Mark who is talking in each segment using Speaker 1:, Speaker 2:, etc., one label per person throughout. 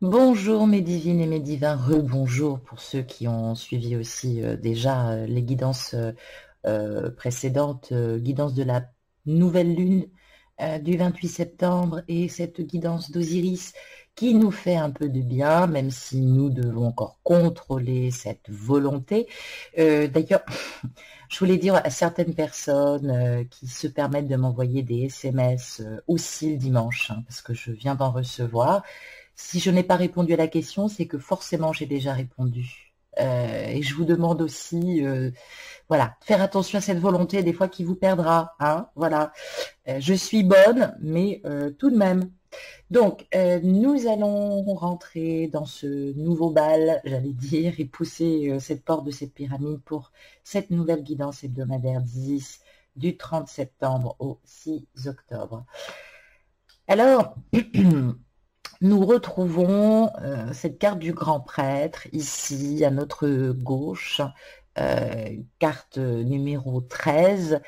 Speaker 1: Bonjour mes divines et mes divins, rebonjour pour ceux qui ont suivi aussi déjà les guidances précédentes, guidance de la nouvelle lune du 28 septembre et cette guidance d'Osiris qui nous fait un peu de bien, même si nous devons encore contrôler cette volonté. D'ailleurs, je voulais dire à certaines personnes qui se permettent de m'envoyer des SMS aussi le dimanche, hein, parce que je viens d'en recevoir. Si je n'ai pas répondu à la question, c'est que forcément j'ai déjà répondu. Et je vous demande aussi, voilà, faire attention à cette volonté des fois qui vous perdra, hein, voilà. Je suis bonne, mais tout de même. Donc, nous allons rentrer dans ce nouveau bal, j'allais dire, et pousser cette porte de cette pyramide pour cette nouvelle guidance hebdomadaire d'Isis du 30 septembre au 6 octobre. Alors, nous retrouvons cette carte du grand prêtre ici à notre gauche, carte numéro 13.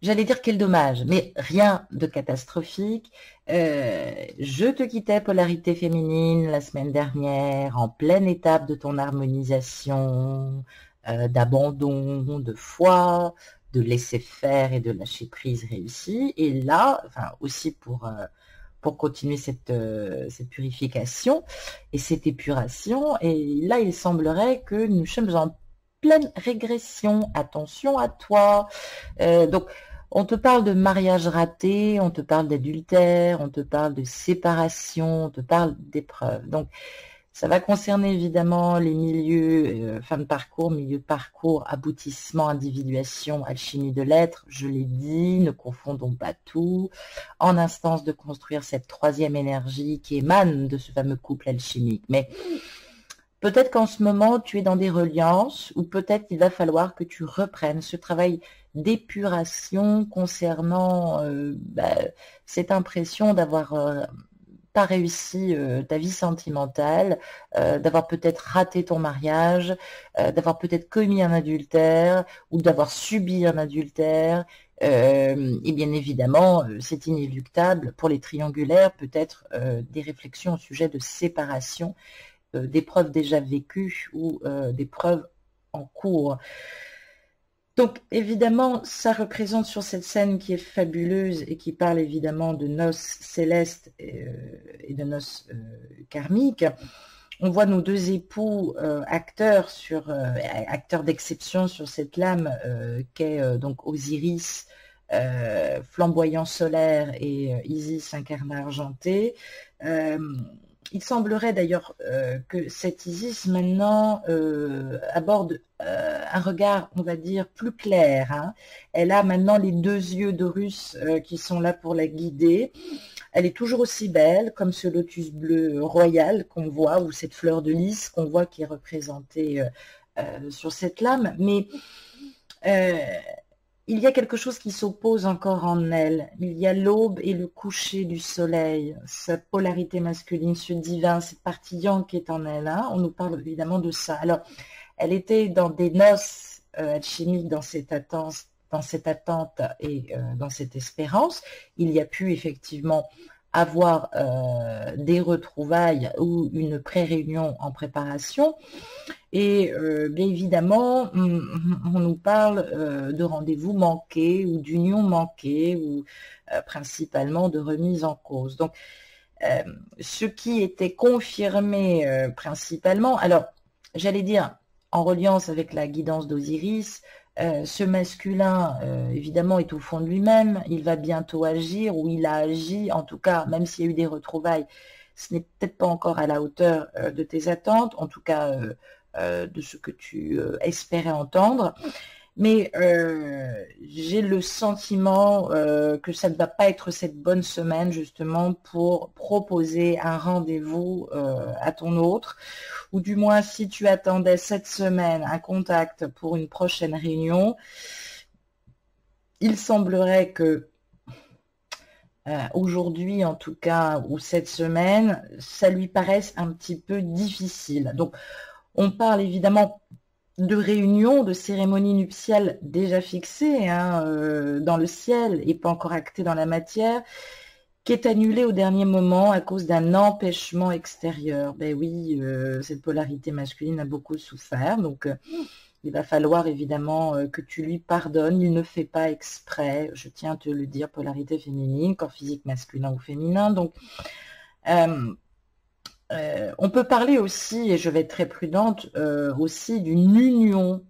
Speaker 1: J'allais dire quel dommage, mais rien de catastrophique. Je te quittais, polarité féminine, la semaine dernière, en pleine étape de ton harmonisation, d'abandon, de foi, de laisser faire et de lâcher prise réussi. Et là, enfin aussi pour continuer cette purification et cette épuration. Et là, il semblerait que nous sommes en pleine régression. Attention à toi. Donc, on te parle de mariage raté, on te parle d'adultère, on te parle de séparation, on te parle d'épreuve. Donc, ça va concerner évidemment les milieux, fin de parcours, milieu de parcours, aboutissement, individuation, alchimie de l'être. Je l'ai dit, ne confondons pas tout. En instance de construire cette troisième énergie qui émane de ce fameux couple alchimique. Mais peut-être qu'en ce moment, tu es dans des reliances ou peut-être qu'il va falloir que tu reprennes ce travail d'épuration concernant cette impression d'avoir pas réussi ta vie sentimentale, d'avoir peut-être raté ton mariage, d'avoir peut-être commis un adultère ou d'avoir subi un adultère. Et bien évidemment, c'est inéluctable pour les triangulaires, peut-être des réflexions au sujet de séparation, d'épreuves déjà vécues ou d'épreuves en cours. Donc évidemment, ça représente sur cette scène qui est fabuleuse et qui parle évidemment de noces célestes et de noces karmiques. On voit nos deux époux acteurs acteurs d'exception sur cette lame qu'est donc Osiris, flamboyant solaire, et Isis incarnée argentée. Il semblerait d'ailleurs que cette Isis maintenant aborde un regard, on va dire, plus clair. Hein. Elle a maintenant les deux yeux d'Horus qui sont là pour la guider. Elle est toujours aussi belle, comme ce lotus bleu royal qu'on voit, ou cette fleur de lys qu'on voit qui est représentée sur cette lame. Mais il y a quelque chose qui s'oppose encore en elle. Il y a l'aube et le coucher du soleil, sa polarité masculine, ce divin, cette partie yang qui est en elle. Hein. On nous parle évidemment de ça. Alors, elle était dans des noces alchimiques, dans cette attente et dans cette espérance. Il y a pu effectivement avoir des retrouvailles ou une pré-réunion en préparation. Et bien évidemment, on nous parle de rendez-vous manqués ou d'union manquée ou principalement de remise en cause. Donc, ce qui était confirmé principalement, alors j'allais dire en reliance avec la guidance d'Osiris, ce masculin évidemment est au fond de lui-même, il va bientôt agir ou il a agi, en tout cas même s'il y a eu des retrouvailles, ce n'est peut-être pas encore à la hauteur de tes attentes, en tout cas de ce que tu espérais entendre. Mais j'ai le sentiment que ça ne va pas être cette bonne semaine justement pour proposer un rendez-vous à ton autre, ou du moins si tu attendais cette semaine un contact pour une prochaine réunion, il semblerait que aujourd'hui en tout cas, ou cette semaine, ça lui paraisse un petit peu difficile. Donc on parle évidemment de réunions, de cérémonies nuptiales déjà fixées hein, dans le ciel et pas encore actées dans la matière, qui est annulé au dernier moment à cause d'un empêchement extérieur. Ben oui, cette polarité masculine a beaucoup souffert, donc il va falloir évidemment que tu lui pardonnes. Il ne fait pas exprès, je tiens à te le dire, polarité féminine, corps physique masculin ou féminin. Donc, on peut parler aussi, et je vais être très prudente, aussi d'une union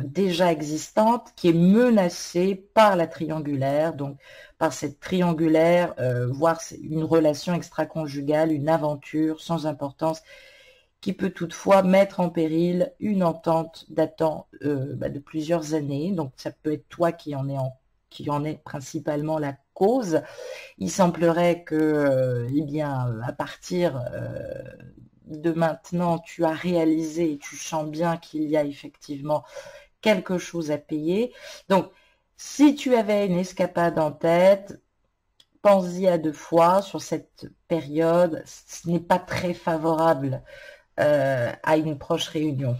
Speaker 1: déjà existante qui est menacée par la triangulaire, donc par cette triangulaire, voire une relation extra-conjugale, une aventure sans importance, qui peut toutefois mettre en péril une entente datant de plusieurs années. Donc ça peut être toi qui en est principalement la cause. Il semblerait que, eh bien, à partir de maintenant, tu as réalisé et tu sens bien qu'il y a effectivement quelque chose à payer. Donc, si tu avais une escapade en tête, pense-y à 2 fois sur cette période. Ce n'est pas très favorable à une proche réunion.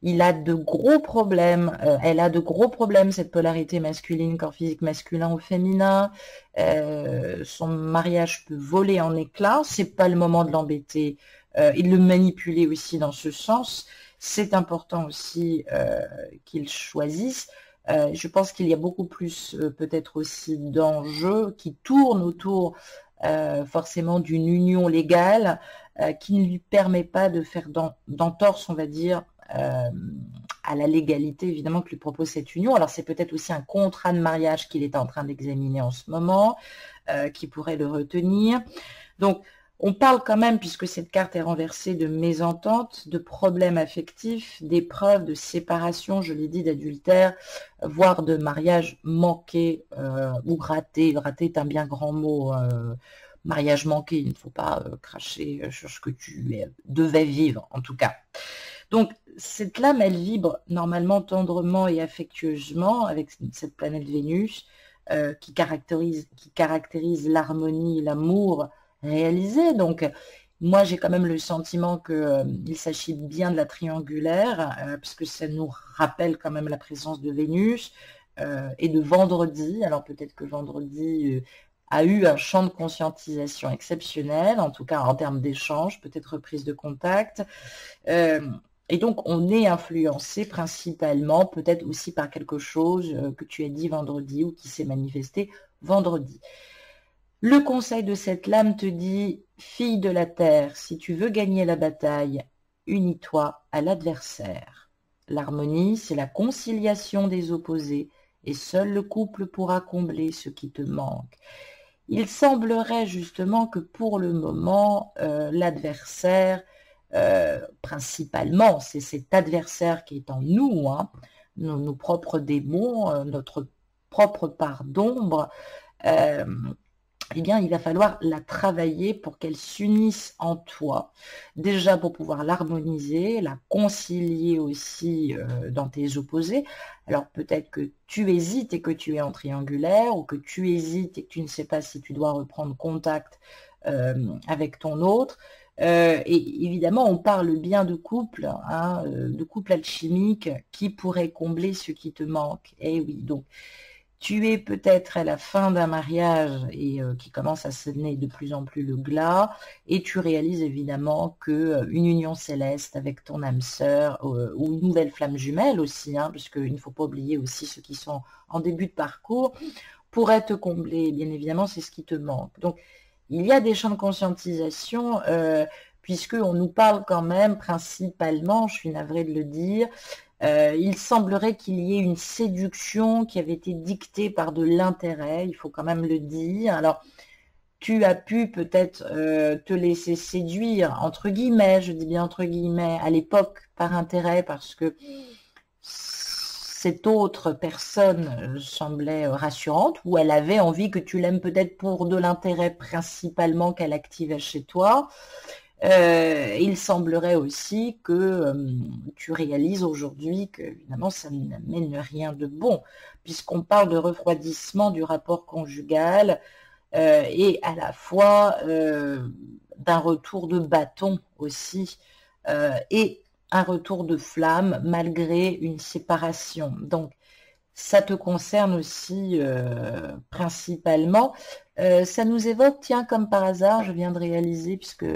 Speaker 1: Il a de gros problèmes, elle a de gros problèmes, cette polarité masculine, corps physique masculin ou féminin. Son mariage peut voler en éclats, c'est pas le moment de l'embêter et de le manipuler aussi dans ce sens. C'est important aussi qu'il choisisse. Je pense qu'il y a beaucoup plus peut-être aussi d'enjeux qui tournent autour forcément d'une union légale qui ne lui permet pas de faire d'entorse, on va dire, à la légalité évidemment que lui propose cette union. Alors c'est peut-être aussi un contrat de mariage qu'il est en train d'examiner en ce moment, qui pourrait le retenir. Donc on parle quand même, puisque cette carte est renversée, de mésentente, de problèmes affectifs, d'épreuves, de séparation, je l'ai dit, d'adultère, voire de mariage manqué ou raté. Raté est un bien grand mot. Mariage manqué, il ne faut pas cracher sur ce que tu devais vivre, en tout cas. Donc, cette lame, elle vibre normalement tendrement et affectueusement avec cette planète Vénus qui caractérise l'harmonie, l'amour réalisé. Donc, moi, j'ai quand même le sentiment qu'il s'agit bien de la triangulaire, puisque ça nous rappelle quand même la présence de Vénus et de vendredi. Alors, peut-être que vendredi a eu un champ de conscientisation exceptionnel, en tout cas en termes d'échange, peut-être reprise de contact. Et donc, on est influencé principalement, peut-être aussi par quelque chose que tu as dit vendredi ou qui s'est manifesté vendredi. Le conseil de cette lame te dit, fille de la terre, si tu veux gagner la bataille, unis-toi à l'adversaire. L'harmonie, c'est la conciliation des opposés, et seul le couple pourra combler ce qui te manque. Il semblerait justement que pour le moment, l'adversaire, principalement, c'est cet adversaire qui est en nous, hein, nos propres démons, notre propre part d'ombre, eh bien, il va falloir la travailler pour qu'elle s'unisse en toi. Déjà pour pouvoir l'harmoniser, la concilier aussi dans tes opposés. Alors peut-être que tu hésites et que tu es en triangulaire, ou que tu hésites et que tu ne sais pas si tu dois reprendre contact avec ton autre. Et évidemment, on parle bien de couple, hein, de couple alchimique qui pourrait combler ce qui te manque. Eh oui, donc tu es peut-être à la fin d'un mariage et qui commence à sonner de plus en plus le glas, et tu réalises évidemment que une union céleste avec ton âme sœur ou une nouvelle flamme jumelle aussi, hein, puisqu'il ne faut pas oublier aussi ceux qui sont en début de parcours, pourrait te combler. Bien évidemment, c'est ce qui te manque. Donc, il y a des champs de conscientisation, puisqu'on nous parle quand même principalement, je suis navrée de le dire, il semblerait qu'il y ait une séduction qui avait été dictée par de l'intérêt, il faut quand même le dire. Alors, tu as pu peut-être te laisser séduire, entre guillemets, je dis bien entre guillemets, à l'époque par intérêt, parce que cette autre personne semblait rassurante, ou elle avait envie que tu l'aimes peut-être pour de l'intérêt principalement qu'elle activait chez toi. Il semblerait aussi que tu réalises aujourd'hui que, évidemment, ça n'amène rien de bon, puisqu'on parle de refroidissement du rapport conjugal et à la fois d'un retour de bâton aussi, et un retour de flamme malgré une séparation. Donc, ça te concerne aussi principalement. Ça nous évoque, tiens, comme par hasard, je viens de réaliser, puisque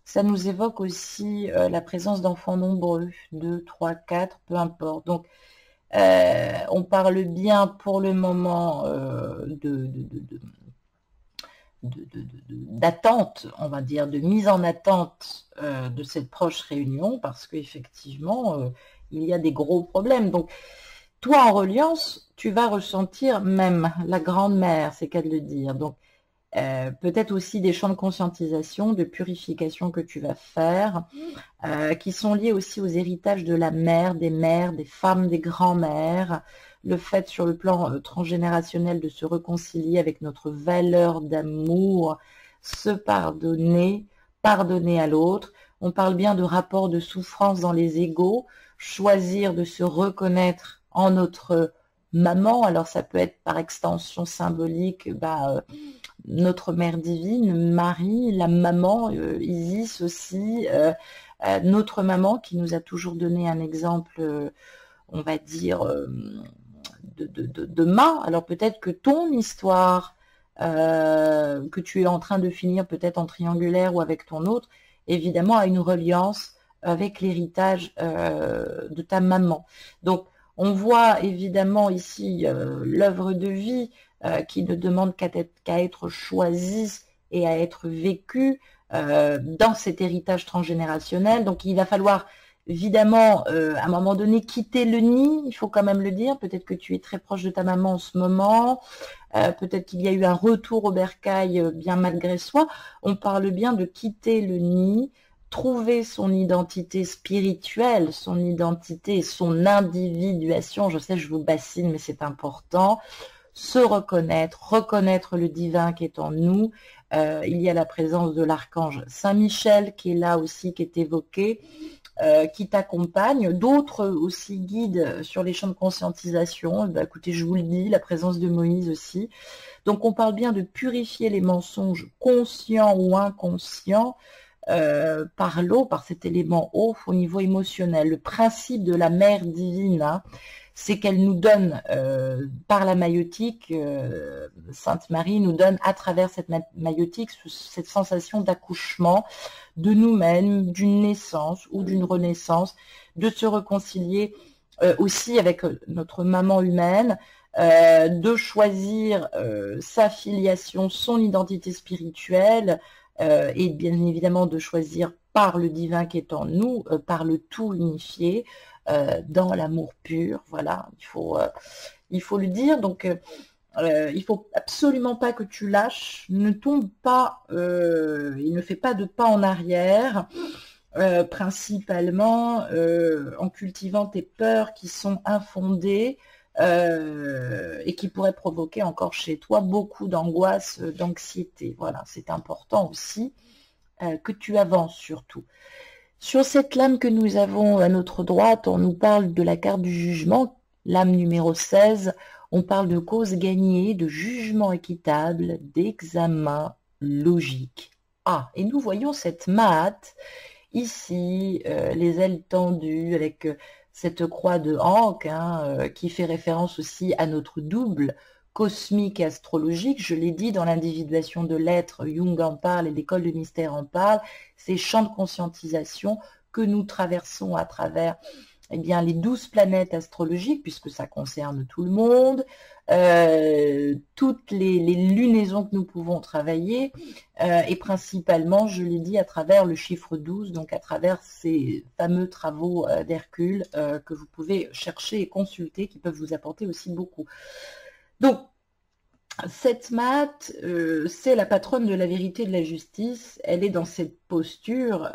Speaker 1: ça nous évoque aussi la présence d'enfants nombreux, 2, 3, 4, peu importe. Donc, on parle bien pour le moment d'attente, on va dire, de mise en attente de cette proche réunion, parce qu'effectivement, il y a des gros problèmes. Donc, toi, en reliance, tu vas ressentir même la grand-mère, c'est qu'à de le dire. Donc, peut-être aussi des champs de conscientisation, de purification que tu vas faire, qui sont liés aussi aux héritages de la mère, des femmes, des grands-mères, le fait sur le plan transgénérationnel de se réconcilier avec notre valeur d'amour, se pardonner, pardonner à l'autre. On parle bien de rapport de souffrance dans les égaux, choisir de se reconnaître en notre maman. Alors ça peut être par extension symbolique, notre mère divine, Marie, la maman, Isis aussi, notre maman qui nous a toujours donné un exemple, on va dire, de main. Alors peut-être que ton histoire, que tu es en train de finir peut-être en triangulaire ou avec ton autre, évidemment a une reliance avec l'héritage de ta maman. Donc on voit évidemment ici l'œuvre de vie qui ne demande qu'à être choisie et à être vécue dans cet héritage transgénérationnel. Donc il va falloir évidemment à un moment donné quitter le nid, il faut quand même le dire. Peut-être que tu es très proche de ta maman en ce moment, peut-être qu'il y a eu un retour au bercail bien malgré soi. On parle bien de quitter le nid, trouver son identité spirituelle, son identité, son individuation. Je sais, je vous bassine, mais c'est important. Se reconnaître, reconnaître le divin qui est en nous. Il y a la présence de l'archange Saint-Michel qui est là aussi, qui est évoqué, qui t'accompagne. D'autres aussi guident sur les champs de conscientisation. Écoutez, je vous le dis, la présence de Moïse aussi. Donc on parle bien de purifier les mensonges conscients ou inconscients par l'eau, par cet élément eau au niveau émotionnel. Le principe de la mère divine, hein, c'est qu'elle nous donne, par la maïotique, Sainte Marie nous donne à travers cette maïotique cette sensation d'accouchement de nous-mêmes, d'une naissance ou d'une renaissance, de se réconcilier aussi avec notre maman humaine, de choisir sa filiation, son identité spirituelle, et bien évidemment de choisir par le divin qui est en nous, par le tout unifié, dans l'amour pur. Voilà, il faut le dire. Donc il faut absolument pas que tu lâches, ne tombe pas, il ne fait pas de pas en arrière, principalement en cultivant tes peurs qui sont infondées, et qui pourraient provoquer encore chez toi beaucoup d'angoisse, d'anxiété. Voilà, c'est important aussi que tu avances surtout. Sur cette lame que nous avons à notre droite, on nous parle de la carte du jugement, lame numéro 16, on parle de cause gagnée, de jugement équitable, d'examen logique. Ah, et nous voyons cette Maat, ici, les ailes tendues, avec cette croix de Ankh, hein, qui fait référence aussi à notre double cosmique et astrologique. Je l'ai dit, dans l'individuation de l'être, Jung en parle et l'école de mystère en parle, ces champs de conscientisation que nous traversons à travers bien, les 12 planètes astrologiques, puisque ça concerne tout le monde, toutes les lunaisons que nous pouvons travailler, et principalement, je l'ai dit, à travers le chiffre 12, donc à travers ces fameux travaux d'Hercule que vous pouvez chercher et consulter, qui peuvent vous apporter aussi beaucoup. Donc, cette Maat, c'est la patronne de la vérité et de la justice. Elle est dans cette posture,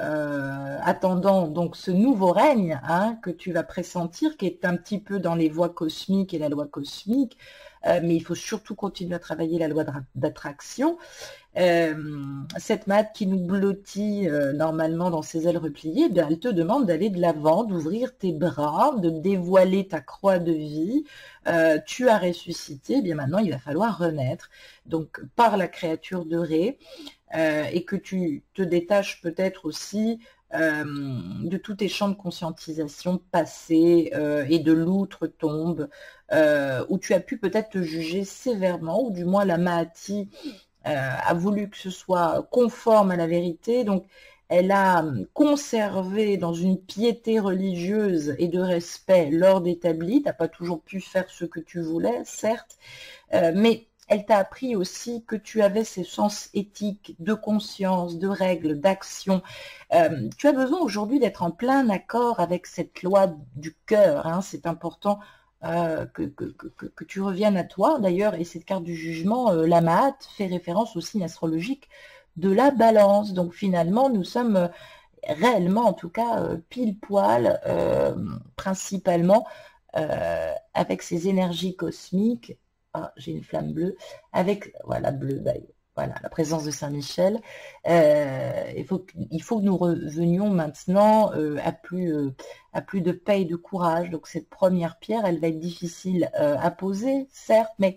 Speaker 1: attendant donc ce nouveau règne, hein, que tu vas pressentir, qui est un petit peu dans les voies cosmiques et la loi cosmique, mais il faut surtout continuer à travailler la loi d'attraction. Cette Maat qui nous blottit normalement dans ses ailes repliées, bien, elle te demande d'aller de l'avant, d'ouvrir tes bras, de dévoiler ta croix de vie. Tu as ressuscité, bien maintenant il va falloir renaître, donc par la créature de Ré, et que tu te détaches peut-être aussi de tous tes champs de conscientisation passés et de l'outre-tombe, où tu as pu peut-être te juger sévèrement, ou du moins la Mahati a voulu que ce soit conforme à la vérité, donc elle a conservé dans une piété religieuse et de respect l'ordre établi. Tu n'as pas toujours pu faire ce que tu voulais, certes, mais elle t'a appris aussi que tu avais ces sens éthiques, de conscience, de règles, d'action. Tu as besoin aujourd'hui d'être en plein accord avec cette loi du cœur. Hein. C'est important que tu reviennes à toi. D'ailleurs, et cette carte du jugement, la Mahat, fait référence au signe astrologique de la balance. Donc finalement, nous sommes réellement, en tout cas, pile poil, principalement, avec ces énergies cosmiques. Ah, j'ai une flamme bleue, avec, voilà, bleu, bah, voilà, la présence de Saint-Michel. Il faut que nous revenions maintenant à plus de paix et de courage. Donc cette première pierre, elle va être difficile à poser, certes, mais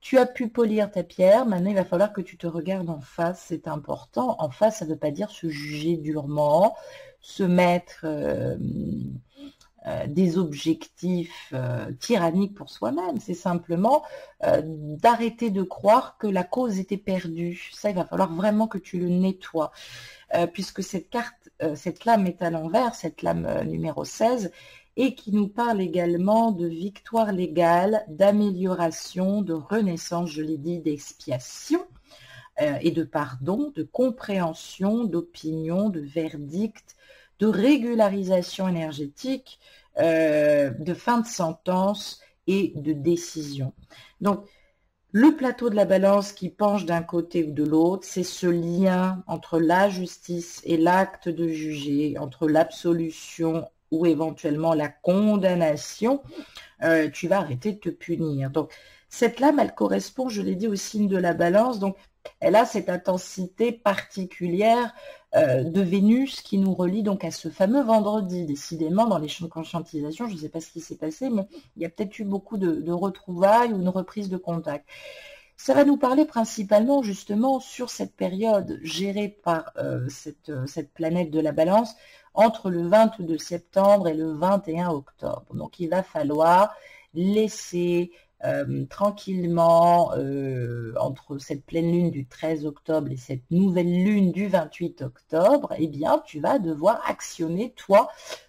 Speaker 1: tu as pu polir ta pierre. Maintenant, il va falloir que tu te regardes en face, c'est important. En face, ça ne veut pas dire se juger durement, se mettre des objectifs tyranniques pour soi-même. C'est simplement d'arrêter de croire que la cause était perdue. Ça, il va falloir vraiment que tu le nettoies. Puisque cette carte, cette lame est à l'envers, cette lame numéro 16, et qui nous parle également de victoire légale, d'amélioration, de renaissance, je l'ai dit, d'expiation, et de pardon, de compréhension, d'opinion, de verdict, de régularisation énergétique, de fin de sentence et de décision. Donc, le plateau de la balance qui penche d'un côté ou de l'autre, c'est ce lien entre la justice et l'acte de juger, entre l'absolution ou éventuellement la condamnation. Tu vas arrêter de te punir. Donc, cette lame, elle correspond, je l'ai dit, au signe de la balance. Donc, elle a cette intensité particulière de Vénus qui nous relie donc à ce fameux vendredi. Décidément, dans les champs de conscientisation, je ne sais pas ce qui s'est passé, mais il y a peut-être eu beaucoup de retrouvailles ou une reprise de contact. Ça va nous parler principalement justement sur cette période gérée par cette planète de la balance entre le 22 septembre et le 21 octobre. Donc, il va falloir laisser tranquillement entre cette pleine lune du 13 octobre et cette nouvelle lune du 28 octobre, eh bien, tu vas devoir actionner, toi,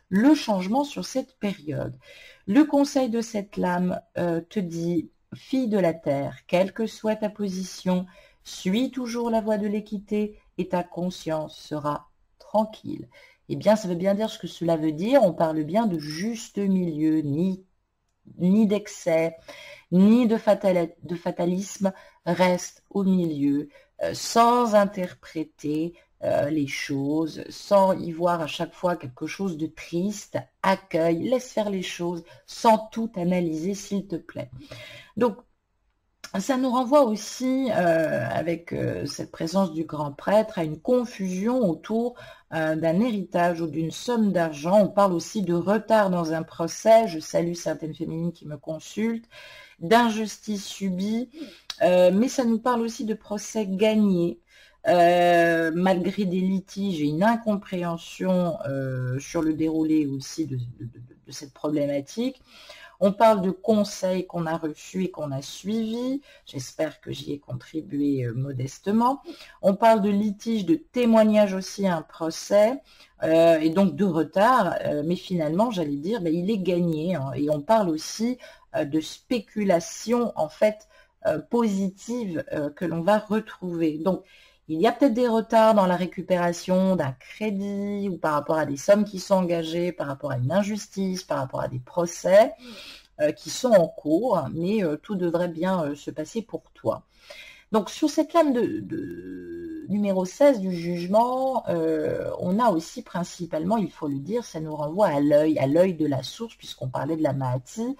Speaker 1: le changement sur cette période. Le conseil de cette lame te dit, fille de la terre, quelle que soit ta position, suis toujours la voie de l'équité et ta conscience sera tranquille. Eh bien, ça veut bien dire ce que cela veut dire. On parle bien de juste milieu, ni d'excès, ni de fatalisme, reste au milieu, sans interpréter les choses, sans y voir à chaque fois quelque chose de triste, accueille, laisse faire les choses, sans tout analyser, s'il te plaît. Donc, ça nous renvoie aussi, avec cette présence du grand prêtre, à une confusion autour d'un héritage ou d'une somme d'argent. On parle aussi de retard dans un procès. Je salue certaines féminines qui me consultent, d'injustice subie, mais ça nous parle aussi de procès gagnés, malgré des litiges et une incompréhension sur le déroulé aussi de cette problématique. On parle de conseils qu'on a reçus et qu'on a suivis. J'espère que j'y ai contribué modestement. On parle de litige, de témoignage aussi à un procès, et donc de retard. Mais finalement, j'allais dire, ben, il est gagné. Hein, et on parle aussi de spéculation, en fait, positive que l'on va retrouver. Donc, il y a peut-être des retards dans la récupération d'un crédit ou par rapport à des sommes qui sont engagées, par rapport à une injustice, par rapport à des procès qui sont en cours, mais tout devrait bien se passer pour toi. Donc sur cette lame de numéro 16 du jugement, on a aussi principalement, il faut le dire, ça nous renvoie à l'œil de la source, puisqu'on parlait de la Mahati.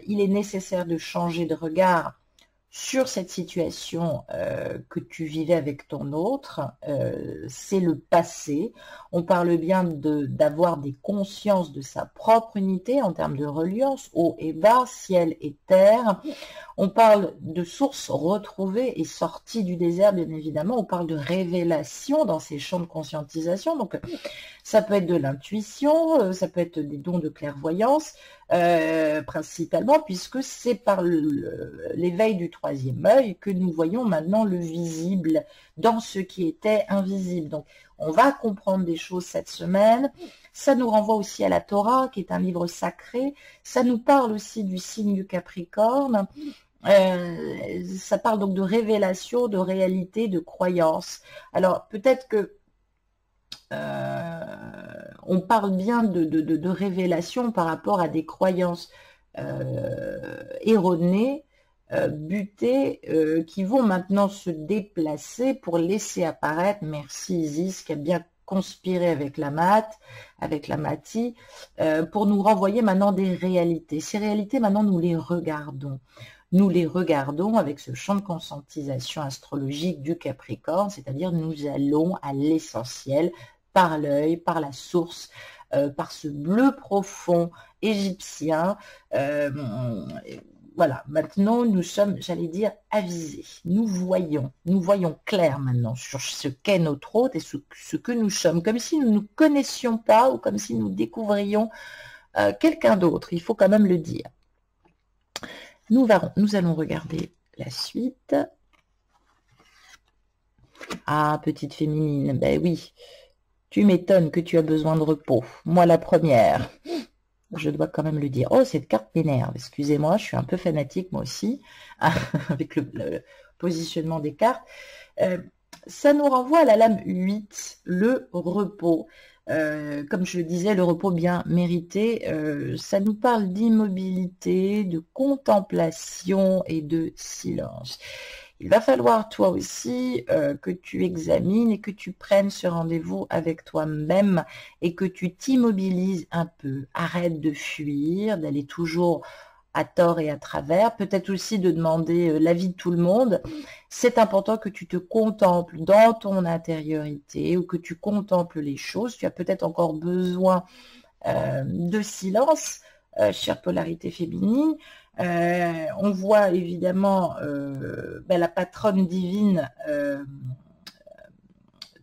Speaker 1: Il est nécessaire de changer de regard sur cette situation que tu vivais avec ton autre, c'est le passé. On parle bien d'avoir des consciences de sa propre unité en termes de reliance, haut et bas, ciel et terre. On parle de sources retrouvées et sorties du désert, bien évidemment. On parle de révélation dans ces champs de conscientisation. Donc, ça peut être de l'intuition, ça peut être des dons de clairvoyance, principalement, puisque c'est par l'éveil du troisième œil que nous voyons maintenant le visible dans ce qui était invisible. Donc, on va comprendre des choses cette semaine. Ça nous renvoie aussi à la Torah, qui est un livre sacré. Ça nous parle aussi du signe du Capricorne. Ça parle donc de révélation, de réalité, de croyance. Alors, peut-être que on parle bien de révélation par rapport à des croyances erronées, butées, qui vont maintenant se déplacer pour laisser apparaître, merci Isis qui a bien conspiré avec la Mati, pour nous renvoyer maintenant des réalités. Ces réalités, maintenant, nous les regardons. Nous les regardons avec ce champ de conscientisation astrologique du Capricorne, c'est-à-dire nous allons à l'essentiel, par l'œil, par la source, par ce bleu profond égyptien. Voilà, maintenant nous sommes, j'allais dire, avisés. Nous voyons clair maintenant sur ce qu'est notre hôte et ce que nous sommes, comme si nous ne nous connaissions pas ou comme si nous découvrions quelqu'un d'autre, il faut quand même le dire. Nous allons regarder la suite. Ah, petite féminine, ben oui. Tu m'étonnes que tu as besoin de repos. Moi, la première. Je dois quand même le dire. Oh, cette carte m'énerve. Excusez-moi, je suis un peu fanatique, moi aussi, avec le positionnement des cartes. Ça nous renvoie à la lame 8, le repos. Comme je le disais, le repos bien mérité. Ça nous parle d'immobilité, de contemplation et de silence. Il va falloir toi aussi que tu examines et que tu prennes ce rendez-vous avec toi-même et que tu t'immobilises un peu. Arrête de fuir, d'aller toujours à tort et à travers, peut-être aussi de demander l'avis de tout le monde. C'est important que tu te contemples dans ton intériorité ou que tu contemples les choses. Tu as peut-être encore besoin de silence, chère polarité féminine. On voit évidemment la patronne divine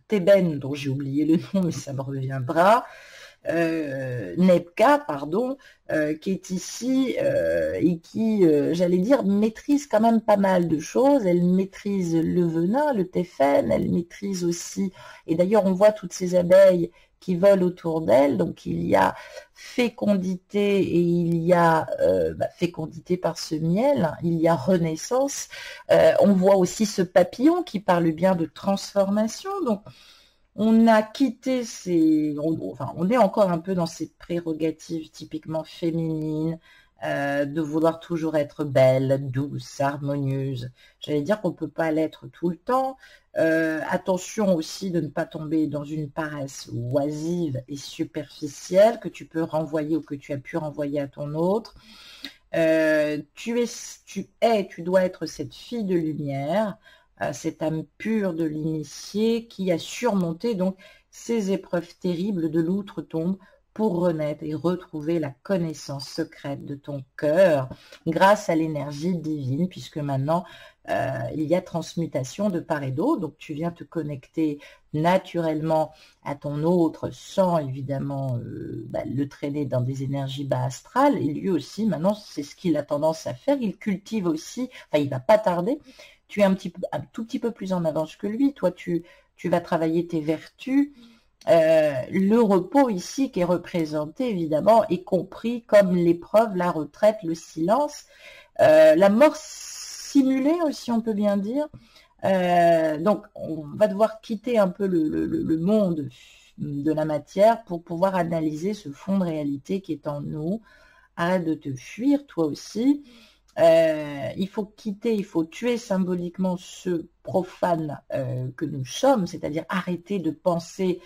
Speaker 1: Thébène, dont j'ai oublié le nom, mais ça me reviendra, Nebka, pardon, qui est ici et qui, j'allais dire, maîtrise quand même pas mal de choses. Elle maîtrise le venin, le téphen, elle maîtrise aussi, et d'ailleurs on voit toutes ces abeilles qui volent autour d'elle, donc il y a fécondité et il y a fécondité par ce miel, il y a renaissance, on voit aussi ce papillon qui parle bien de transformation, donc on a quitté on est encore un peu dans ces prérogatives typiquement féminines, de vouloir toujours être belle, douce, harmonieuse. J'allais dire qu'on ne peut pas l'être tout le temps. Attention aussi de ne pas tomber dans une paresse oisive et superficielle que tu peux renvoyer ou que tu as pu renvoyer à ton autre. Tu dois être cette fille de lumière, cette âme pure de l'initié qui a surmonté donc ces épreuves terribles de l'outre-tombe pour renaître et retrouver la connaissance secrète de ton cœur grâce à l'énergie divine, puisque maintenant il y a transmutation de part et d'autre, donc tu viens te connecter naturellement à ton autre sans évidemment le traîner dans des énergies bas astrales, et lui aussi maintenant c'est ce qu'il a tendance à faire, il cultive aussi, enfin il va pas tarder, tu es un tout petit peu plus en avance que lui, toi tu vas travailler tes vertus. Le repos ici qui est représenté évidemment est compris comme l'épreuve, la retraite, le silence, la mort simulée aussi on peut bien dire. Donc on va devoir quitter un peu le monde de la matière pour pouvoir analyser ce fond de réalité qui est en nous. Arrête de te fuir toi aussi. Il faut quitter, il faut tuer symboliquement ce profane que nous sommes, c'est-à-dire arrêter de penser.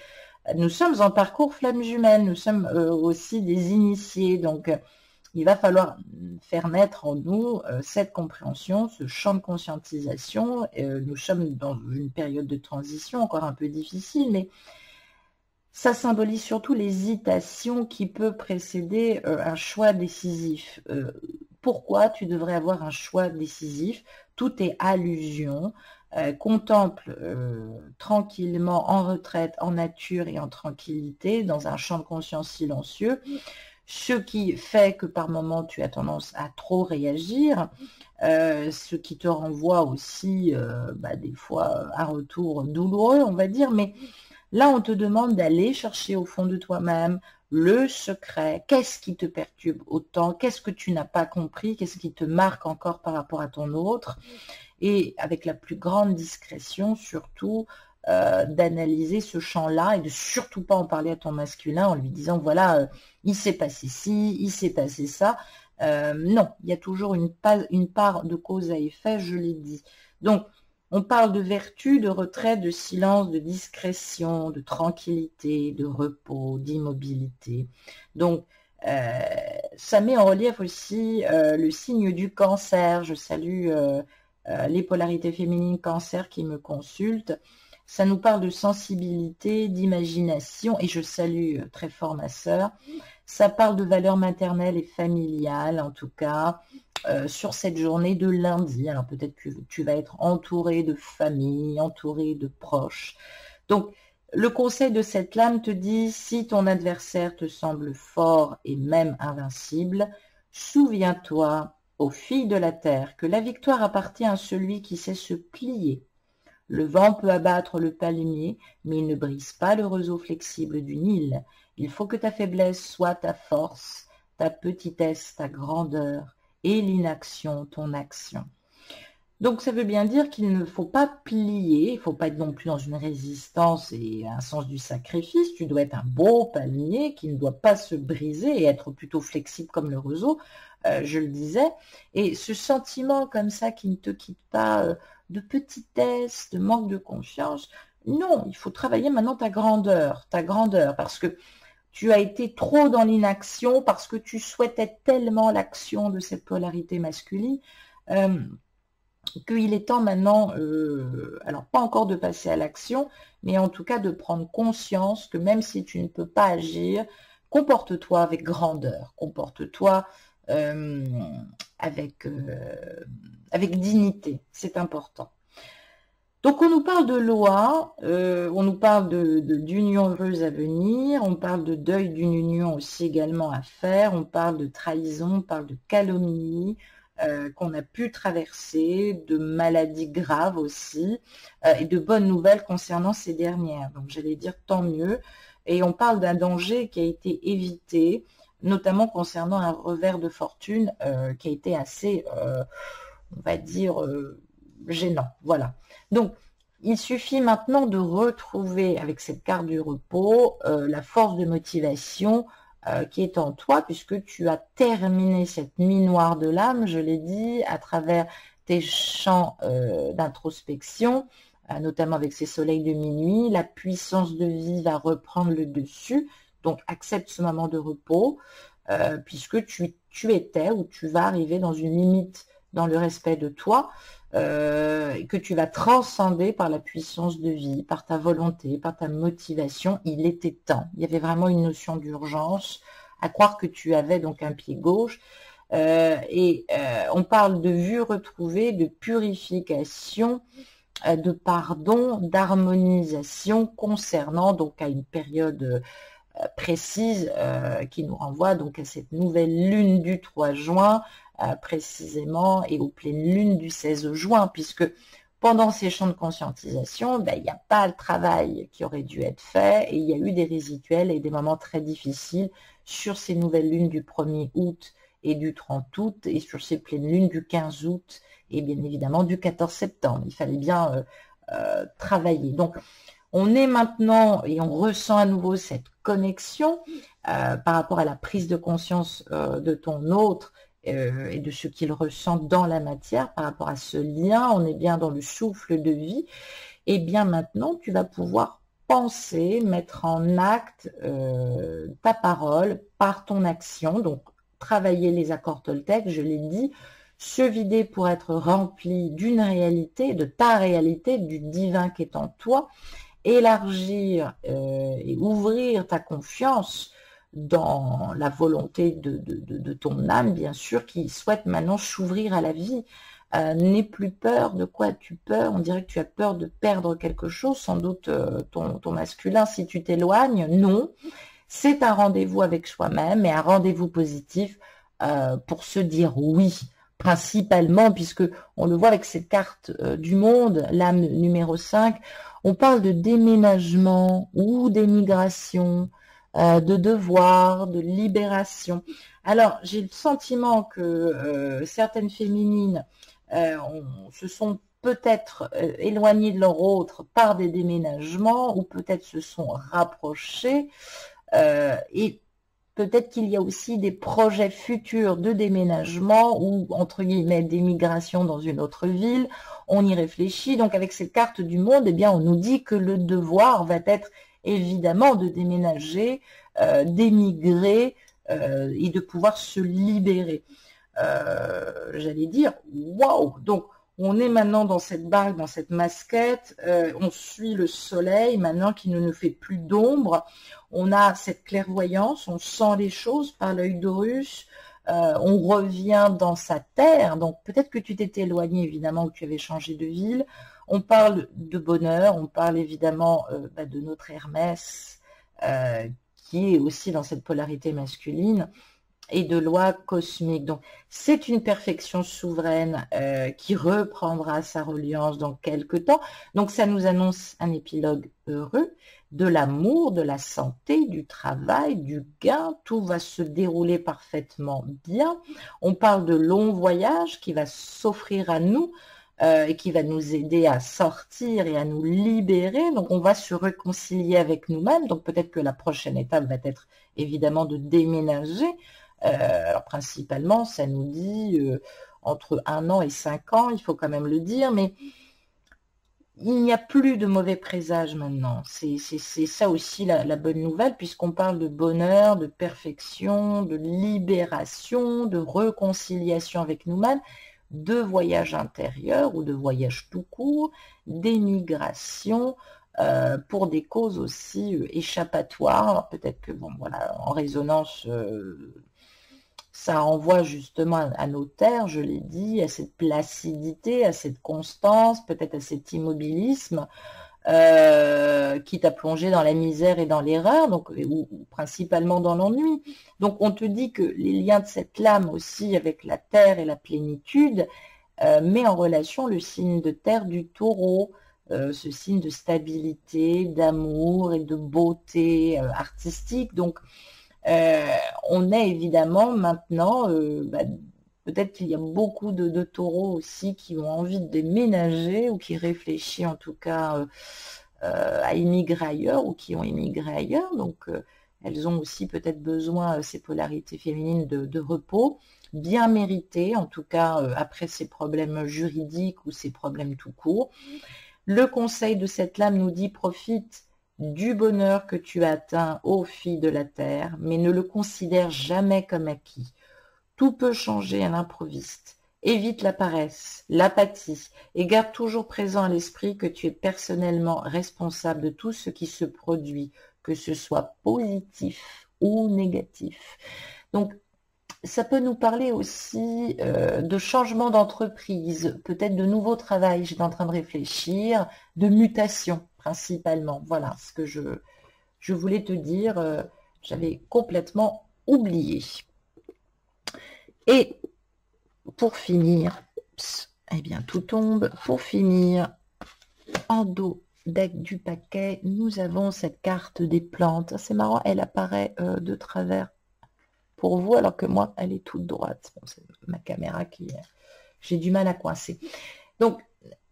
Speaker 1: Nous sommes en parcours flamme jumelle, nous sommes aussi des initiés, donc il va falloir faire naître en nous cette compréhension, ce champ de conscientisation. Nous sommes dans une période de transition encore un peu difficile, mais ça symbolise surtout l'hésitation qui peut précéder un choix décisif. Pourquoi tu devrais avoir un choix décisif? Tout est allusion. Contemple tranquillement, en retraite, en nature et en tranquillité, dans un champ de conscience silencieux, ce qui fait que par moment tu as tendance à trop réagir, ce qui te renvoie aussi des fois un retour douloureux, on va dire, mais là on te demande d'aller chercher au fond de toi-même le secret, qu'est-ce qui te perturbe autant, qu'est-ce que tu n'as pas compris, qu'est-ce qui te marque encore par rapport à ton autre, et avec la plus grande discrétion surtout, d'analyser ce champ-là et de surtout pas en parler à ton masculin en lui disant voilà, il s'est passé ci, il s'est passé ça. Non, il y a toujours une part de cause à effet, je l'ai dit. Donc, on parle de vertu, de retrait, de silence, de discrétion, de tranquillité, de repos, d'immobilité. Donc, ça met en relief aussi le signe du cancer. Je salue les polarités féminines cancer qui me consultent. Ça nous parle de sensibilité, d'imagination, et je salue très fort ma sœur. Ça parle de valeurs maternelles et familiales, en tout cas, sur cette journée de lundi. Alors peut-être que tu vas être entouré de famille, entouré de proches. Donc, le conseil de cette lame te dit, si ton adversaire te semble fort et même invincible, souviens-toi, aux filles de la terre, que la victoire appartient à celui qui sait se plier. Le vent peut abattre le palmier, mais il ne brise pas le roseau flexible du Nil. Il faut que ta faiblesse soit ta force, ta petitesse ta grandeur, et l'inaction ton action. Donc ça veut bien dire qu'il ne faut pas plier, il ne faut pas être non plus dans une résistance et un sens du sacrifice. Tu dois être un beau palmier qui ne doit pas se briser et être plutôt flexible comme le roseau, je le disais. Et ce sentiment comme ça qui ne te quitte pas, de petitesse, de manque de confiance, non, il faut travailler maintenant ta grandeur, parce que tu as été trop dans l'inaction, parce que tu souhaitais tellement l'action de cette polarité masculine, qu'il est temps maintenant, alors pas encore de passer à l'action, mais en tout cas de prendre conscience que même si tu ne peux pas agir, comporte-toi avec grandeur, comporte-toi avec dignité, c'est important. Donc on nous parle de loi, on nous parle d'union heureuse à venir, on parle de deuil d'une union aussi également à faire, on parle de trahison, on parle de calomnie qu'on a pu traverser, de maladies graves aussi, et de bonnes nouvelles concernant ces dernières. Donc j'allais dire tant mieux. Et on parle d'un danger qui a été évité, notamment concernant un revers de fortune qui a été assez, on va dire, gênant. Voilà. Donc, il suffit maintenant de retrouver avec cette carte du repos la force de motivation qui est en toi, puisque tu as terminé cette nuit noire de l'âme, je l'ai dit, à travers tes champs d'introspection, notamment avec ces soleils de minuit. La puissance de vie va reprendre le dessus, donc accepte ce moment de repos, puisque tu étais ou tu vas arriver dans une limite dans le respect de toi, que tu vas transcender par la puissance de vie, par ta volonté, par ta motivation. Il était temps. Il y avait vraiment une notion d'urgence, à croire que tu avais donc un pied gauche. On parle de vue retrouvée, de purification, de pardon, d'harmonisation concernant donc à une période précise qui nous renvoie donc à cette nouvelle lune du 3 juin, précisément, et aux pleines lunes du 16 juin, puisque pendant ces champs de conscientisation, il n'y a pas le travail qui aurait dû être fait, et il y a eu des résiduels et des moments très difficiles sur ces nouvelles lunes du 1er août et du 30 août, et sur ces pleines lunes du 15 août, et bien évidemment du 14 septembre. Il fallait bien travailler. Donc, on est maintenant, et on ressent à nouveau cette connexion par rapport à la prise de conscience de ton autre, et de ce qu'il ressent dans la matière par rapport à ce lien. On est bien dans le souffle de vie. Et bien maintenant, tu vas pouvoir penser, mettre en acte ta parole par ton action. Donc, travailler les accords Toltec, je l'ai dit, se vider pour être rempli d'une réalité, de ta réalité, du divin qui est en toi, élargir et ouvrir ta confiance dans la volonté de ton âme, bien sûr, qui souhaite maintenant s'ouvrir à la vie. N'aie plus peur. De quoi as-tu peur? On dirait que tu as peur de perdre quelque chose, sans doute ton masculin, si tu t'éloignes. Non, c'est un rendez-vous avec soi-même et un rendez-vous positif pour se dire oui, principalement, puisque on le voit avec cette carte du monde, l'âme numéro 5, on parle de déménagement ou d'émigration, de devoir, de libération. Alors, j'ai le sentiment que certaines féminines se sont peut-être éloignées de leur autre par des déménagements ou peut-être se sont rapprochées et peut-être qu'il y a aussi des projets futurs de déménagement ou, entre guillemets, d'émigration dans une autre ville. On y réfléchit. Donc, avec cette carte du monde, eh bien, on nous dit que le devoir va être évidemment de déménager, d'émigrer et de pouvoir se libérer. J'allais dire, waouh! Donc, on est maintenant dans cette barque, dans cette masquette, on suit le soleil maintenant qui ne nous fait plus d'ombre, on a cette clairvoyance, on sent les choses par l'œil d'Horus, on revient dans sa terre, donc peut-être que tu t'étais éloigné évidemment, ou tu avais changé de ville, on parle de bonheur, on parle évidemment de notre Hermès, qui est aussi dans cette polarité masculine, et de loi cosmique. Donc, c'est une perfection souveraine qui reprendra sa reliance dans quelques temps. Donc, ça nous annonce un épilogue heureux, de l'amour, de la santé, du travail, du gain. Tout va se dérouler parfaitement bien. On parle de long voyage qui va s'offrir à nous et qui va nous aider à sortir et à nous libérer. Donc, on va se réconcilier avec nous-mêmes. Donc, peut-être que la prochaine étape va être évidemment de déménager. Alors principalement, ça nous dit entre 1 an et 5 ans, il faut quand même le dire, mais il n'y a plus de mauvais présages maintenant. C'est ça aussi la bonne nouvelle, puisqu'on parle de bonheur, de perfection, de libération, de réconciliation avec nous-mêmes, de voyage intérieur ou de voyage tout court, d'émigration, pour des causes aussi échappatoires. Peut-être que, bon, voilà, en résonance, ça renvoie justement à nos terres, je l'ai dit, à cette placidité, à cette constance, peut-être à cet immobilisme qui t'a plongé dans la misère et dans l'erreur, donc ou principalement dans l'ennui. Donc on te dit que les liens de cette lame aussi avec la terre et la plénitude met en relation le signe de terre du Taureau, ce signe de stabilité, d'amour et de beauté artistique. Donc on est évidemment maintenant, peut-être qu'il y a beaucoup de taureaux aussi qui ont envie de déménager ou qui réfléchissent en tout cas à immigrer ailleurs ou qui ont immigré ailleurs. Donc elles ont aussi peut-être besoin, ces polarités féminines, de repos, bien mérité, en tout cas après ces problèmes juridiques ou ces problèmes tout court. Le conseil de cette lame nous dit: profite du bonheur que tu as atteint, ô fille de la terre, mais ne le considère jamais comme acquis. Tout peut changer à l'improviste. Évite la paresse, l'apathie, et garde toujours présent à l'esprit que tu es personnellement responsable de tout ce qui se produit, que ce soit positif ou négatif. Donc, ça peut nous parler aussi de changement d'entreprise, peut-être de nouveau travail, j'étais en train de réfléchir, de mutation principalement. Voilà ce que je voulais te dire, j'avais complètement oublié. Et pour finir, eh bien tout tombe, pour finir, en dos deck du paquet, nous avons cette carte des plantes. C'est marrant, elle apparaît de travers pour vous, alors que moi, elle est toute droite. Bon, c'est ma caméra qui... j'ai du mal à coincer. Donc,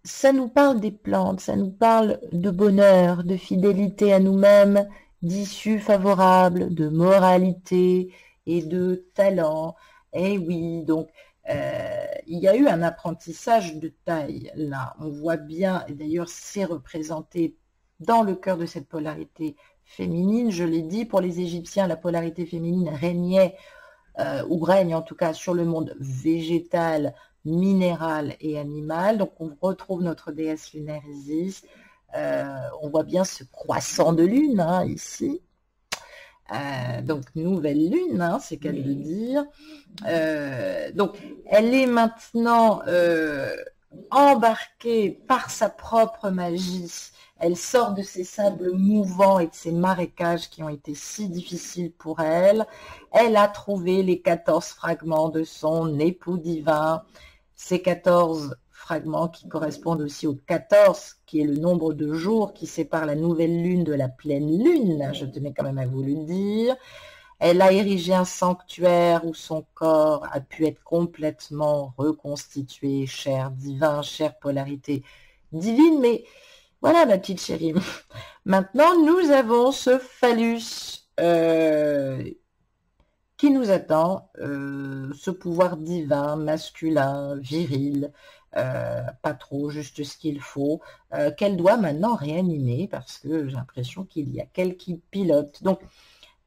Speaker 1: ça nous parle des plantes, ça nous parle de bonheur, de fidélité à nous-mêmes, d'issues favorables, de moralité et de talent. Et oui, donc, il y a eu un apprentissage de taille, là. On voit bien, et d'ailleurs, c'est représenté dans le cœur de cette polarité féminine. Je l'ai dit, pour les Égyptiens, la polarité féminine régnait ou règne en tout cas sur le monde végétal, minéral et animal. Donc on retrouve notre déesse lunaire Isis. On voit bien ce croissant de lune hein, ici. Donc nouvelle lune, hein, c'est qu'à le dire. Donc elle est maintenant embarquée par sa propre magie. Elle sort de ces sables mouvants et de ces marécages qui ont été si difficiles pour elle. Elle a trouvé les 14 fragments de son époux divin. Ces 14 fragments qui correspondent aussi aux 14, qui est le nombre de jours qui sépare la nouvelle lune de la pleine lune. Je tenais quand même à vous le dire. Elle a érigé un sanctuaire où son corps a pu être complètement reconstitué, chair divin, chair polarité divine. Mais voilà ma petite chérie. Maintenant, nous avons ce phallus qui nous attend, ce pouvoir divin, masculin, viril, pas trop, juste ce qu'il faut, qu'elle doit maintenant réanimer parce que j'ai l'impression qu'il y a qu'elle qui pilote. Donc,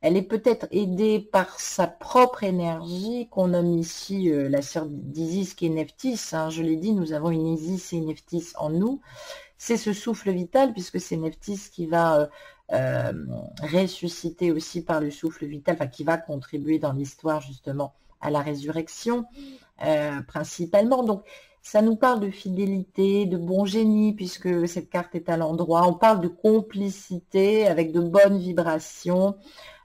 Speaker 1: elle est peut-être aidée par sa propre énergie qu'on nomme ici la sœur d'Isis qui est Nephthys. Hein. Je l'ai dit, nous avons une Isis et une Nephthys en nous. C'est ce souffle vital puisque c'est Nephthys qui va ressusciter aussi par le souffle vital, enfin qui va contribuer dans l'histoire justement à la résurrection principalement. Donc ça nous parle de fidélité, de bon génie puisque cette carte est à l'endroit. On parle de complicité avec de bonnes vibrations.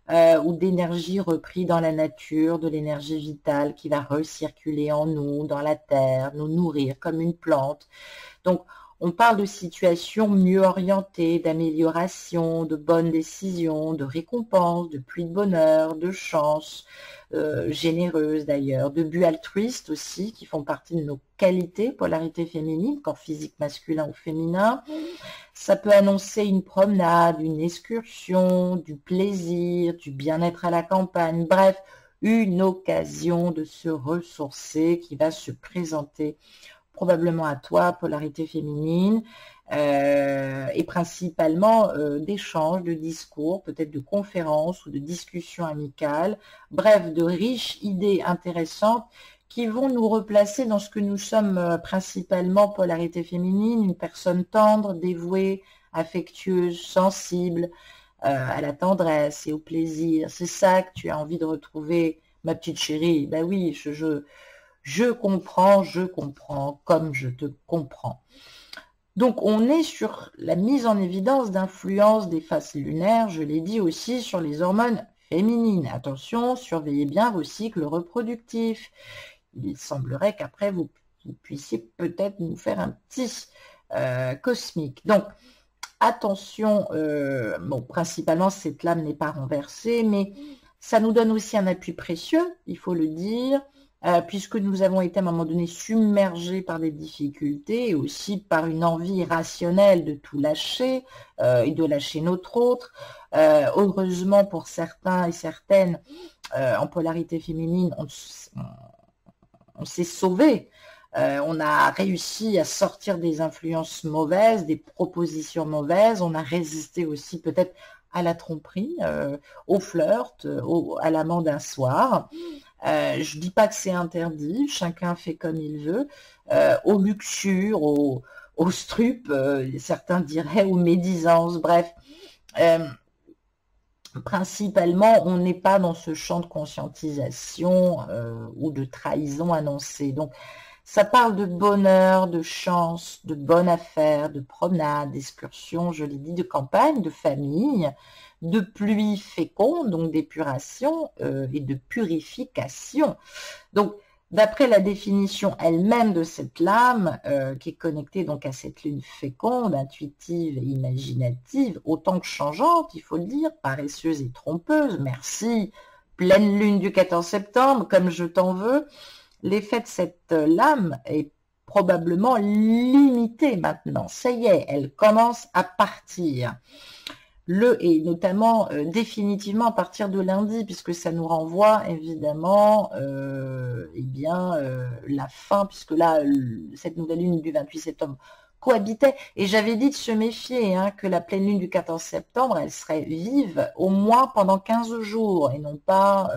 Speaker 1: Ou d'énergie reprise dans la nature, de l'énergie vitale qui va recirculer en nous, dans la terre, nous nourrir comme une plante. Donc, on parle de situations mieux orientées, d'amélioration, de bonnes décisions, de récompenses, de pluie de bonheur, de chance, généreuse d'ailleurs, de buts altruistes aussi, qui font partie de nos qualités, polarité féminine, corps physique masculin ou féminin. Ça peut annoncer une promenade, une excursion, du plaisir, du bien-être à la campagne, bref, une occasion de se ressourcer qui va se présenter probablement à toi, polarité féminine, et principalement d'échanges, de discours, peut-être de conférences ou de discussions amicales, bref, de riches idées intéressantes qui vont nous replacer dans ce que nous sommes principalement, polarité féminine, une personne tendre, dévouée, affectueuse, sensible, à la tendresse et au plaisir. C'est ça que tu as envie de retrouver, ma petite chérie. Ben oui, je comprends comme je te comprends. Donc, on est sur la mise en évidence d'influence des phases lunaires, je l'ai dit aussi, sur les hormones féminines. Attention, surveillez bien vos cycles reproductifs. Il semblerait qu'après, vous puissiez peut-être nous faire un petit cosmique. Donc, attention, bon, principalement, cette lame n'est pas renversée, mais ça nous donne aussi un appui précieux, il faut le dire, puisque nous avons été à un moment donné submergés par des difficultés et aussi par une envie irrationnelle de tout lâcher et de lâcher notre autre. Heureusement pour certains et certaines, en polarité féminine, on s'est sauvé. On a réussi à sortir des influences mauvaises, des propositions mauvaises. On a résisté aussi peut-être à la tromperie, au flirt, à l'amant d'un soir. Je dis pas que c'est interdit, chacun fait comme il veut, aux luxures, aux strupes, certains diraient aux médisances, bref. Principalement, on n'est pas dans ce champ de conscientisation ou de trahison annoncée. Donc, ça parle de bonheur, de chance, de bonne affaire, de promenade, d'excursion, je l'ai dit, de campagne, de famille, de pluie féconde, donc d'épuration et de purification. Donc, d'après la définition elle-même de cette lame, qui est connectée donc à cette lune féconde, intuitive et imaginative, autant que changeante, il faut le dire, paresseuse et trompeuse, merci, pleine lune du 14 septembre, comme je t'en veux, l'effet de cette lame est probablement limité maintenant. Ça y est, elle commence à partir. Et notamment définitivement à partir de lundi, puisque ça nous renvoie évidemment la fin, puisque là, cette nouvelle lune du 28 septembre cohabitait. Et j'avais dit de se méfier, hein, que la pleine lune du 14 septembre, elle serait vive au moins pendant 15 jours, et non pas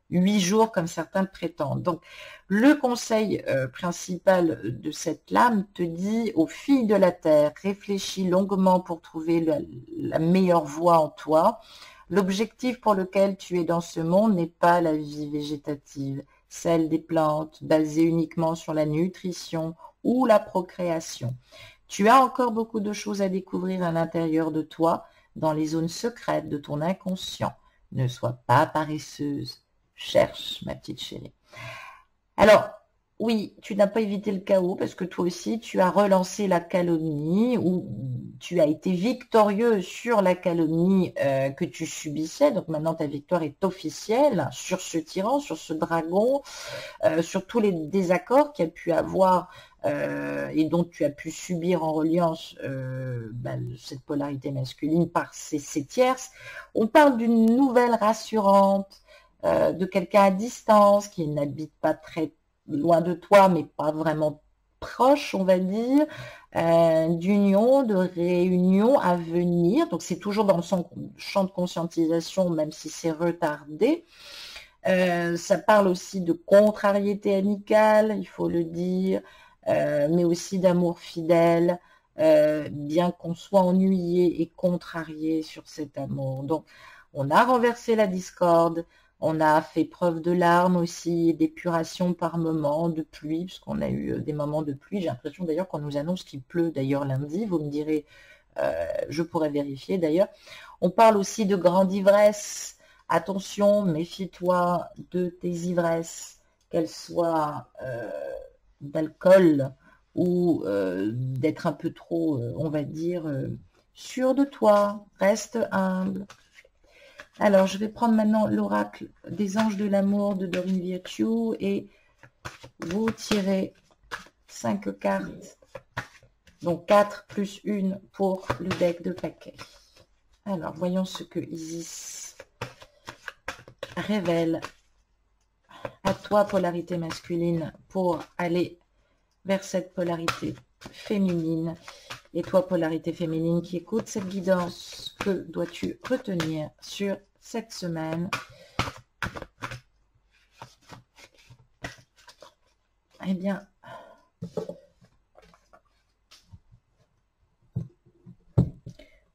Speaker 1: 8 jours comme certains prétendent. Donc, le conseil principal de cette lame te dit aux filles de la terre, réfléchis longuement pour trouver la meilleure voie en toi. L'objectif pour lequel tu es dans ce monde n'est pas la vie végétative, celle des plantes, basée uniquement sur la nutrition ou la procréation. Tu as encore beaucoup de choses à découvrir à l'intérieur de toi, dans les zones secrètes de ton inconscient. Ne sois pas paresseuse. Cherche, ma petite chérie. Alors, oui, tu n'as pas évité le chaos parce que toi aussi, tu as relancé la calomnie ou tu as été victorieuse sur la calomnie que tu subissais. Donc maintenant, ta victoire est officielle sur ce tyran, sur ce dragon, sur tous les désaccords qu'il y a pu avoir et dont tu as pu subir en reliance cette polarité masculine par ces tierces. On parle d'une nouvelle rassurante, de quelqu'un à distance qui n'habite pas très loin de toi, mais pas vraiment proche, on va dire, d'union, de réunion à venir. Donc, c'est toujours dans le champ de conscientisation, même si c'est retardé. Ça parle aussi de contrariété amicale, il faut le dire, mais aussi d'amour fidèle, bien qu'on soit ennuyé et contrarié sur cet amour. Donc, on a renversé la discorde. On a fait preuve de larmes aussi, d'épuration par moments, de pluie, puisqu'on a eu des moments de pluie. J'ai l'impression d'ailleurs qu'on nous annonce qu'il pleut d'ailleurs lundi. Vous me direz, je pourrais vérifier d'ailleurs. On parle aussi de grande ivresse. Attention, méfie-toi de tes ivresses, qu'elles soient d'alcool ou d'être un peu trop, on va dire, sûr de toi. Reste humble. Alors, je vais prendre maintenant l'oracle des anges de l'amour de Doreen Virtue et vous tirez 5 cartes, donc 4 plus 1 pour le deck de paquet. Alors, voyons ce que Isis révèle à toi, polarité masculine, pour aller vers cette polarité féminine. Et toi, polarité féminine qui écoute cette guidance, que dois-tu retenir sur cette semaine? Eh bien,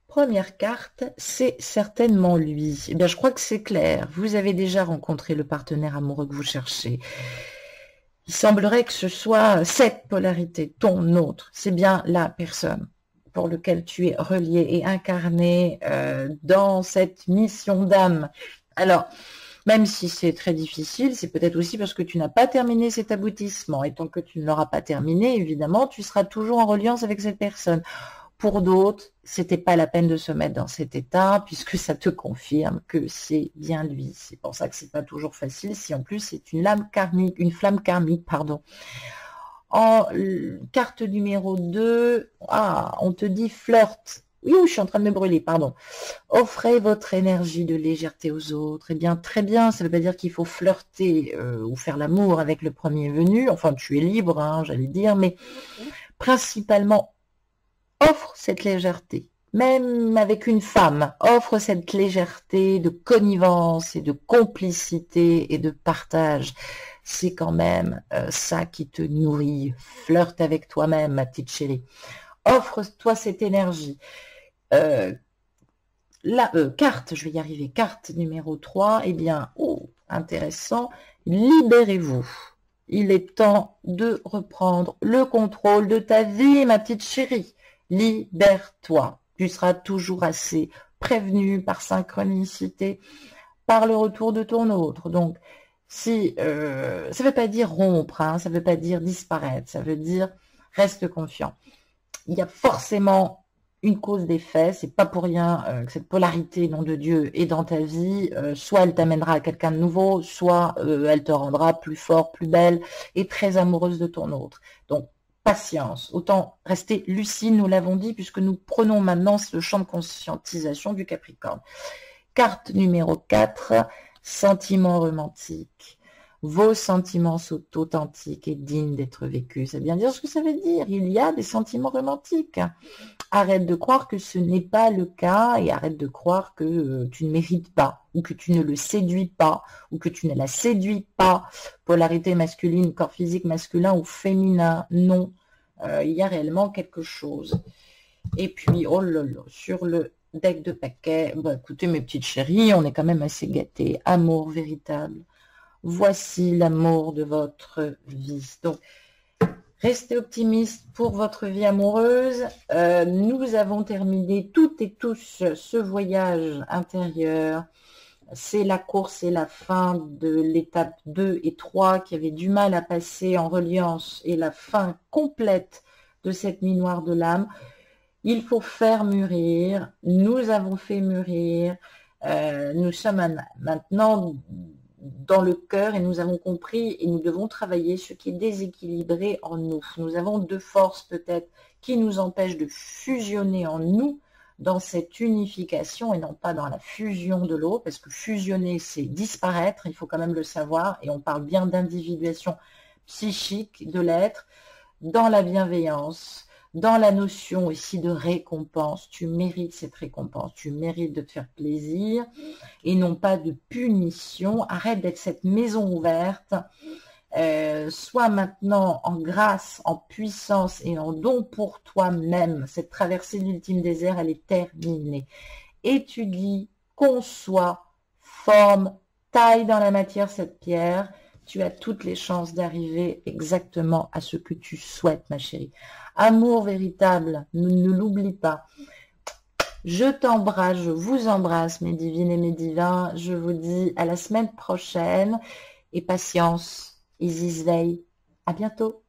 Speaker 1: première carte, c'est certainement lui. Eh bien, je crois que c'est clair. Vous avez déjà rencontré le partenaire amoureux que vous cherchez. Il semblerait que ce soit cette polarité, ton autre. C'est bien la personne pour laquelle tu es relié et incarné dans cette mission d'âme. Alors, même si c'est très difficile, c'est peut-être aussi parce que tu n'as pas terminé cet aboutissement. Et tant que tu ne l'auras pas terminé, évidemment, tu seras toujours en reliance avec cette personne. Pour d'autres, c'était pas la peine de se mettre dans cet état, puisque ça te confirme que c'est bien lui. C'est pour ça que c'est pas toujours facile, si en plus c'est une flamme karmique, pardon. En carte numéro 2, on te dit flirt. Oui, je suis en train de me brûler, pardon. Offrez votre énergie de légèreté aux autres. Eh bien, très bien, ça ne veut pas dire qu'il faut flirter ou faire l'amour avec le premier venu. Enfin, tu es libre, hein, j'allais dire, mais principalement, offre cette légèreté, même avec une femme, offre cette légèreté de connivence et de complicité et de partage. C'est quand même ça qui te nourrit. Flirte avec toi-même, ma petite chérie. Offre-toi cette énergie. Carte, je vais y arriver, carte numéro 3, eh bien, intéressant, libérez-vous. Il est temps de reprendre le contrôle de ta vie, ma petite chérie. Libère-toi. Tu seras toujours assez prévenu par synchronicité, par le retour de ton autre. Donc, si ça ne veut pas dire rompre, hein, ça ne veut pas dire disparaître, ça veut dire reste confiant. Il y a forcément une cause d'effet, c'est pas pour rien que cette polarité, nom de Dieu, est dans ta vie. Soit elle t'amènera à quelqu'un de nouveau, soit elle te rendra plus fort, plus belle et très amoureuse de ton autre. Donc, patience. Autant rester lucide, nous l'avons dit, puisque nous prenons maintenant le champ de conscientisation du Capricorne. Carte numéro 4, sentiment romantique. Vos sentiments sont authentiques et dignes d'être vécus. C'est bien dire ce que ça veut dire. Il y a des sentiments romantiques. Arrête de croire que ce n'est pas le cas et arrête de croire que tu ne mérites pas ou que tu ne le séduis pas ou que tu ne la séduis pas. Polarité masculine, corps physique masculin ou féminin, non. Il y a réellement quelque chose. Et puis, oh là là, sur le deck de paquets, bah, écoutez mes petites chéries, on est quand même assez gâtés. Amour véritable. Voici l'amour de votre vie. Donc, restez optimiste pour votre vie amoureuse. Nous avons terminé toutes et tous ce voyage intérieur. C'est la course et la fin de l'étape 2 et 3 qui avait du mal à passer en reliance et la fin complète de cette nuit noire de l'âme. Il faut faire mûrir. Nous avons fait mûrir. Nous sommes maintenant dans le cœur et nous avons compris et nous devons travailler ce qui est déséquilibré en nous. Nous avons deux forces peut-être qui nous empêchent de fusionner en nous dans cette unification et non pas dans la fusion de l'eau, parce que fusionner c'est disparaître, il faut quand même le savoir, et on parle bien d'individuation psychique de l'être, dans la bienveillance, dans la notion aussi de récompense. Tu mérites cette récompense, tu mérites de te faire plaisir et non pas de punition. Arrête d'être cette maison ouverte. Sois maintenant en grâce, en puissance et en don pour toi-même. Cette traversée de l'ultime désert, elle est terminée. Étudie, conçois, forme, taille dans la matière cette pierre. Tu as toutes les chances d'arriver exactement à ce que tu souhaites, ma chérie. Amour véritable, ne l'oublie pas. Je t'embrasse, je vous embrasse, mes divines et mes divins. Je vous dis à la semaine prochaine. Et patience, Isis veille. À bientôt.